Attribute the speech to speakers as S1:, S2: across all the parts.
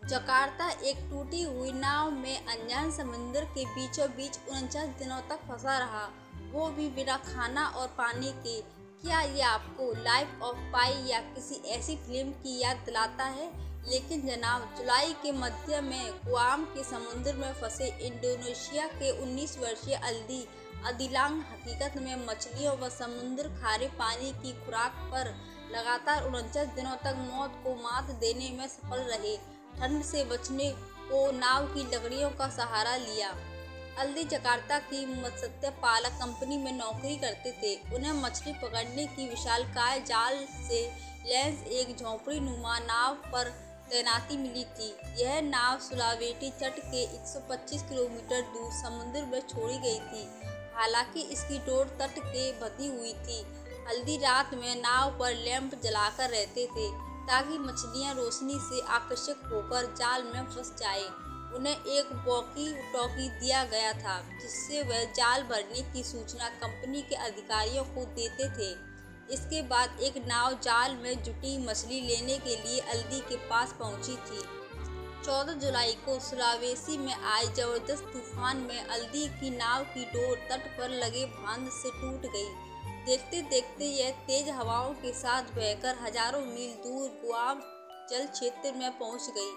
S1: Jakarta एक टूटी हुई नाव में अनजान समुद्र के बीचों बीच 49 दिनों तक फंसा रहा, वो भी बिना खाना और पानी के। क्या ये आपको लाइफ ऑफ पाई या किसी ऐसी फिल्म की याद दिलाता है? लेकिन जनाब, जुलाई के मध्य में गुआम के समुद्र में फंसे इंडोनेशिया के 19 वर्षीय अल्दी अदिलांग हकीकत में मछलियों व समुद्र खारे पानी की खुराक पर लगातार 49 दिनों तक मौत को मात देने में सफल रहे। ठंड से बचने को नाव की लकड़ियों का सहारा लिया। अल्दी जकार्ता की मत्स्य पालक कंपनी में नौकरी करते थे। उन्हें मछली पकड़ने की विशालकाय जाल से लैस एक झोंपड़ी नुमा नाव पर तैनाती मिली थी। यह नाव सुलावेसी तट के 125 किलोमीटर दूर समुद्र में छोड़ी गई थी। हालांकि इसकी डोर तट के बंधी हुई थी। अल्दी रात में नाव पर लैंप जलाकर रहते थे ताकि मछलियां रोशनी से आकर्षित होकर जाल में फंस जाए। उन्हें एक वॉकी टॉकी दिया गया था जिससे वह जाल भरने की सूचना कंपनी के अधिकारियों को देते थे। इसके बाद एक नाव जाल में जुटी मछली लेने के लिए अल्दी के पास पहुंची थी। 14 जुलाई को सुलावेसी में आए जबरदस्त तूफान में अल्दी की नाव की डोर तट पर लगे बांध से टूट गई। देखते देखते यह तेज हवाओं के साथ बहकर हजारों मील दूर गुआम जल क्षेत्र में पहुंच गई।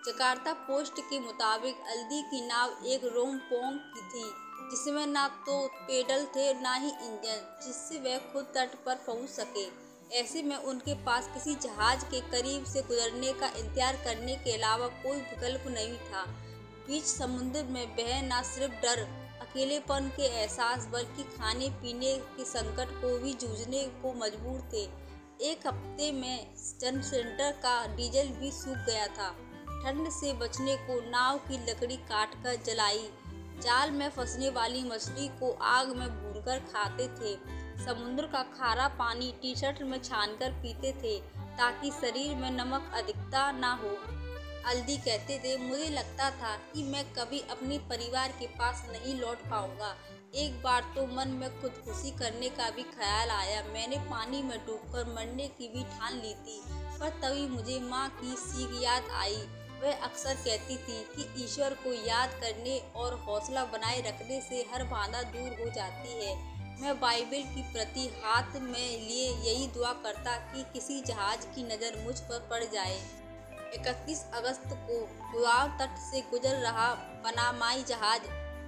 S1: जकार्ता पोस्ट के मुताबिक अल्दी की नाव एक रोमपोंग की थी जिसमें ना तो पेडल थे ना ही इंजन, जिससे वह खुद तट पर पहुंच सके। ऐसे में उनके पास किसी जहाज के करीब से गुजरने का इंतजार करने के अलावा कोई विकल्प नहीं था। बीच समुद्र में वह न सिर्फ डर, अकेलेपन के एहसास बल्कि खाने पीने के संकट को भी जूझने को मजबूर थे। एक हफ्ते में जनरेटर का डीजल भी सूख गया था। ठंड से बचने को नाव की लकड़ी काटकर जलाई, जाल में फंसने वाली मछली को आग में भूनकर खाते थे। समुद्र का खारा पानी टी-शर्ट में छानकर पीते थे ताकि शरीर में नमक अधिकता ना हो। अल्दी कहते थे, मुझे लगता था कि मैं कभी अपने परिवार के पास नहीं लौट पाऊंगा। एक बार तो मन में खुदकुशी करने का भी ख्याल आया। मैंने पानी में डूबकर मरने की भी ठान ली थी, पर तभी मुझे माँ की सीख याद आई। वह अक्सर कहती थी कि ईश्वर को याद करने और हौसला बनाए रखने से हर बाधा दूर हो जाती है। मैं बाइबल की प्रति हाथ में लिए यही दुआ करता कि किसी जहाज की नज़र मुझ पर पड़ जाए। 31 अगस्त को गुआम तट से गुजर रहा पनामाई जहाज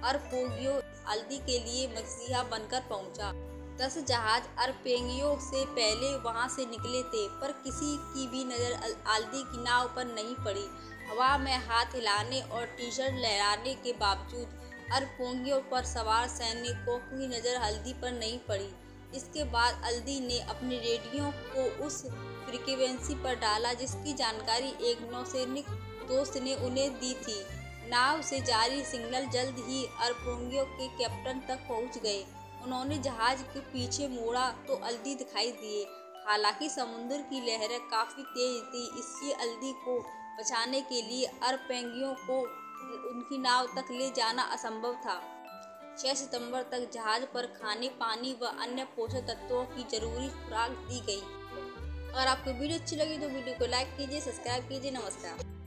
S1: अरपेंगियो अल्दी के लिए मसीहा बनकर पहुंचा। 10 जहाज अरपेंगियो से पहले वहां से निकले थे, पर किसी की भी नज़र अल्दी की नाव पर नहीं पड़ी। हवा में हाथ हिलाने और टी-शर्ट लहराने के बावजूद अरपेंगियो पर सवार सैनिकों की नज़र अल्दी पर नहीं पड़ी। इसके बाद अल्दी ने अपने रेडियो को उस फ्रीक्वेंसी पर डाला जिसकी जानकारी एक नौसैनिक दोस्त ने उन्हें दी थी। नाव से जारी सिग्नल जल्द ही अरपेंगियो के कैप्टन तक पहुंच गए। उन्होंने जहाज के पीछे मोड़ा तो अल्दी दिखाई दिए। हालांकि समुद्र की लहरें काफ़ी तेज थी, इसलिए अल्दी को बचाने के लिए अरपेंगियो को उनकी नाव तक ले जाना असंभव था। 6 सितंबर तक जहाज पर खाने, पानी व अन्य पोषक तत्वों की जरूरी खुराक दी गई। अगर आपको वीडियो अच्छी लगी तो वीडियो को लाइक कीजिए, सब्सक्राइब कीजिए। नमस्कार।